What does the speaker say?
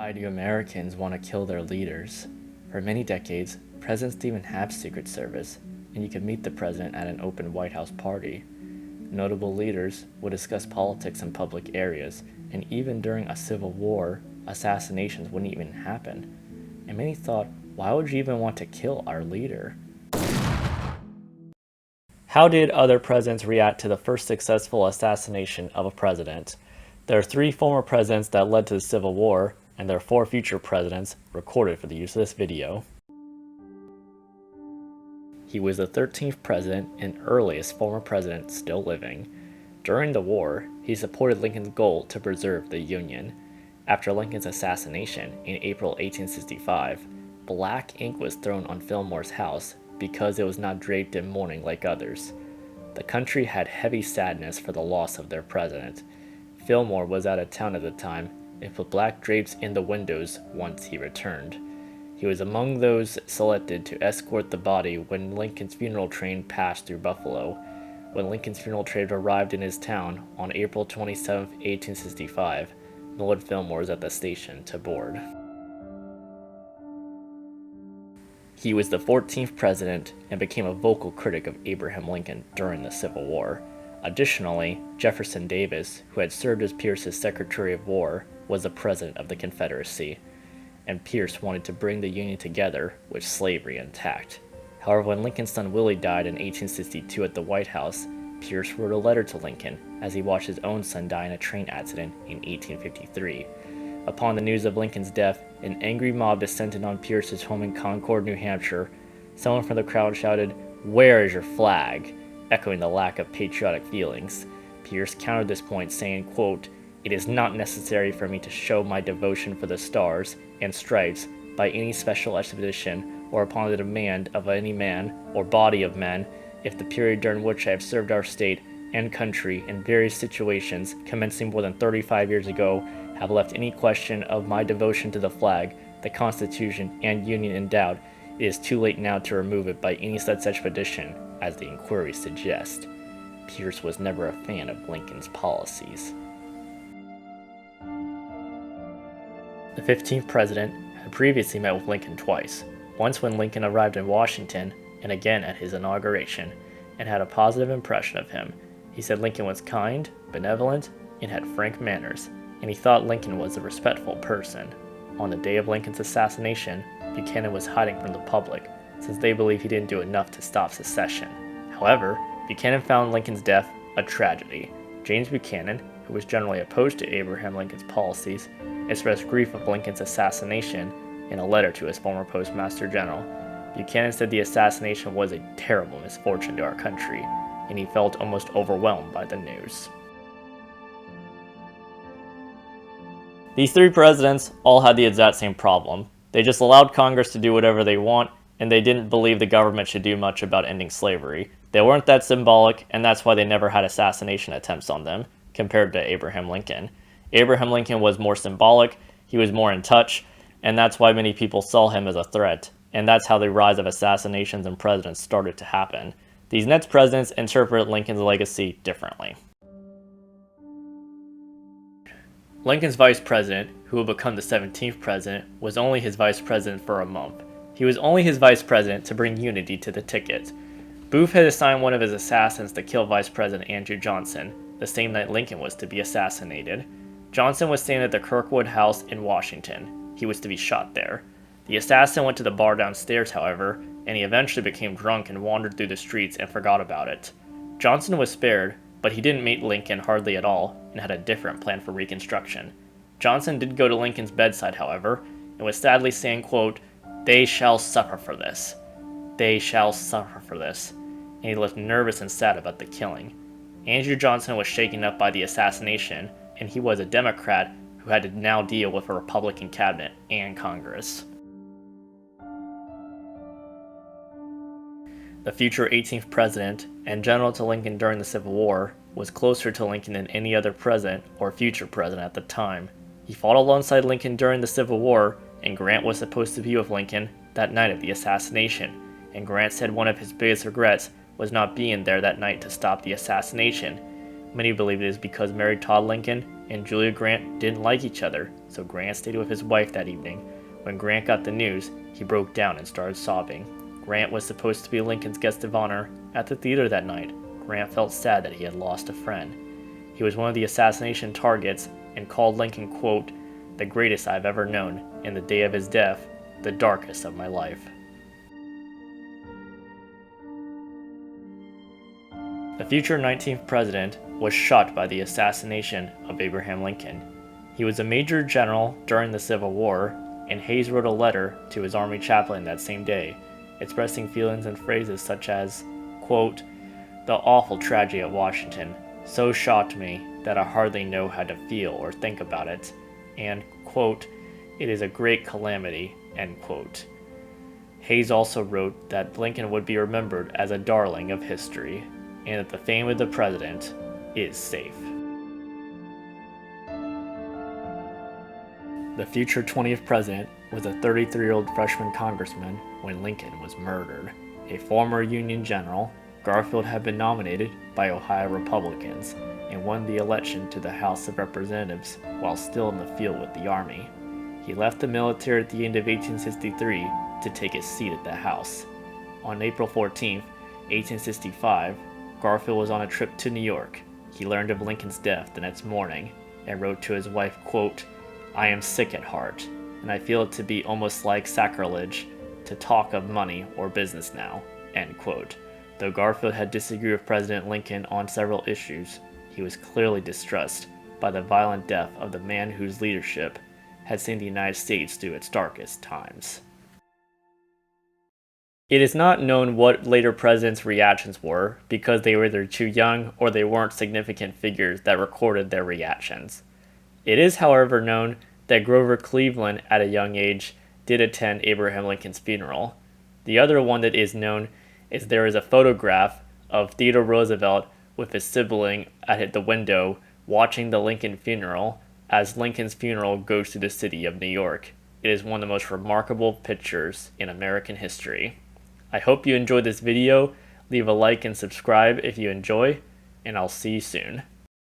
Why do Americans want to kill their leaders? For many decades, presidents didn't even have Secret Service, and you could meet the president at an open White House party. Notable leaders would discuss politics in public areas, and even during a civil war, assassinations wouldn't even happen. And many thought, why would you even want to kill our leader? How did other presidents react to the first successful assassination of a president? There are 3 former presidents that led to the Civil War, and there are 4 future presidents recorded for the use of this video. He was the 13th president and earliest former president still living. During the war, he supported Lincoln's goal to preserve the Union. After Lincoln's assassination in April 1865, black ink was thrown on Fillmore's house because it was not draped in mourning like others. The country had heavy sadness for the loss of their president. Fillmore was out of town at the time and put black drapes in the windows once he returned. He was among those selected to escort the body when Lincoln's funeral train passed through Buffalo. When Lincoln's funeral train arrived in his town on April 27, 1865, Millard Fillmore was at the station to board. He was the 14th president and became a vocal critic of Abraham Lincoln during the Civil War. Additionally, Jefferson Davis, who had served as Pierce's Secretary of War, was the president of the Confederacy, and Pierce wanted to bring the Union together with slavery intact. However, when Lincoln's son Willie died in 1862 at the White House, Pierce wrote a letter to Lincoln as he watched his own son die in a train accident in 1853. Upon the news of Lincoln's death, an angry mob descended on Pierce's home in Concord, New Hampshire. Someone from the crowd shouted, "Where is your flag?" echoing the lack of patriotic feelings. Pierce countered this point, saying, quote, "It is not necessary for me to show my devotion for the stars and stripes by any special expedition or upon the demand of any man or body of men, if the period during which I have served our state and country in various situations, commencing more than 35 years ago, have left any question of my devotion to the flag, the Constitution, and Union in doubt. It is too late now to remove it by any such expedition as the inquiries suggest." Pierce was never a fan of Lincoln's policies. The 15th president had previously met with Lincoln twice, once when Lincoln arrived in Washington and again at his inauguration, and had a positive impression of him. He said Lincoln was kind, benevolent, and had frank manners, and he thought Lincoln was a respectful person. On the day of Lincoln's assassination, Buchanan was hiding from the public, since they believed he didn't do enough to stop secession. However, Buchanan found Lincoln's death a tragedy. James Buchanan, who was generally opposed to Abraham Lincoln's policies, expressed grief of Lincoln's assassination in a letter to his former Postmaster General. Buchanan said the assassination was a terrible misfortune to our country, and he felt almost overwhelmed by the news. These 3 presidents all had the exact same problem. They just allowed Congress to do whatever they want, and they didn't believe the government should do much about ending slavery. They weren't that symbolic, and that's why they never had assassination attempts on them, compared to Abraham Lincoln. Abraham Lincoln was more symbolic, he was more in touch, and that's why many people saw him as a threat, and that's how the rise of assassinations and presidents started to happen. These next presidents interpret Lincoln's legacy differently. Lincoln's vice president, who would become the 17th president, was only his vice president for a month. He was only his vice president to bring unity to the ticket. Booth had assigned one of his assassins to kill Vice President Andrew Johnson, the same night Lincoln was to be assassinated. Johnson was staying at the Kirkwood House in Washington. He was to be shot there. The assassin went to the bar downstairs, however, and he eventually became drunk and wandered through the streets and forgot about it. Johnson was spared, but he didn't meet Lincoln hardly at all and had a different plan for Reconstruction. Johnson did go to Lincoln's bedside, however, and was sadly saying, quote, "They shall suffer for this. They shall suffer for this." And he looked nervous and sad about the killing. Andrew Johnson was shaken up by the assassination, and he was a Democrat who had to now deal with a Republican cabinet and Congress. The future 18th president, and general to Lincoln during the Civil War, was closer to Lincoln than any other president or future president at the time. He fought alongside Lincoln during the Civil War, and Grant was supposed to be with Lincoln that night of the assassination, and Grant said one of his biggest regrets was not being there that night to stop the assassination. Many believe it is because Mary Todd Lincoln and Julia Grant didn't like each other, so Grant stayed with his wife that evening. When Grant got the news, he broke down and started sobbing. Grant was supposed to be Lincoln's guest of honor at the theater that night. Grant felt sad that he had lost a friend. He was one of the assassination targets and called Lincoln, quote, "the greatest I've ever known, and the day of his death, the darkest of my life." The future 19th president was shocked by the assassination of Abraham Lincoln. He was a major general during the Civil War, and Hayes wrote a letter to his army chaplain that same day, expressing feelings in phrases such as, quote, "the awful tragedy at Washington so shocked me that I hardly know how to feel or think about it," and, quote, "it is a great calamity," end quote. Hayes also wrote that Lincoln would be remembered as a darling of history, and that the fame of the president is safe. The future 20th president was a 33-year-old freshman congressman when Lincoln was murdered. A former Union general, Garfield had been nominated by Ohio Republicans and won the election to the House of Representatives while still in the field with the Army. He left the military at the end of 1863 to take his seat at the House. On April 14, 1865, Garfield was on a trip to New York. He learned of Lincoln's death the next morning and wrote to his wife, quote, "I am sick at heart, and I feel it to be almost like sacrilege to talk of money or business now," end quote. Though Garfield had disagreed with President Lincoln on several issues, he was clearly distressed by the violent death of the man whose leadership had seen the United States through its darkest times. It is not known what later presidents' reactions were because they were either too young or they weren't significant figures that recorded their reactions. It is, however, known that Grover Cleveland, at a young age, did attend Abraham Lincoln's funeral. The other one that is known is there is a photograph of Theodore Roosevelt with his sibling at the window watching the Lincoln funeral as Lincoln's funeral goes through the city of New York. It is one of the most remarkable pictures in American history. I hope you enjoyed this video. Leave a like and subscribe if you enjoy, and I'll see you soon.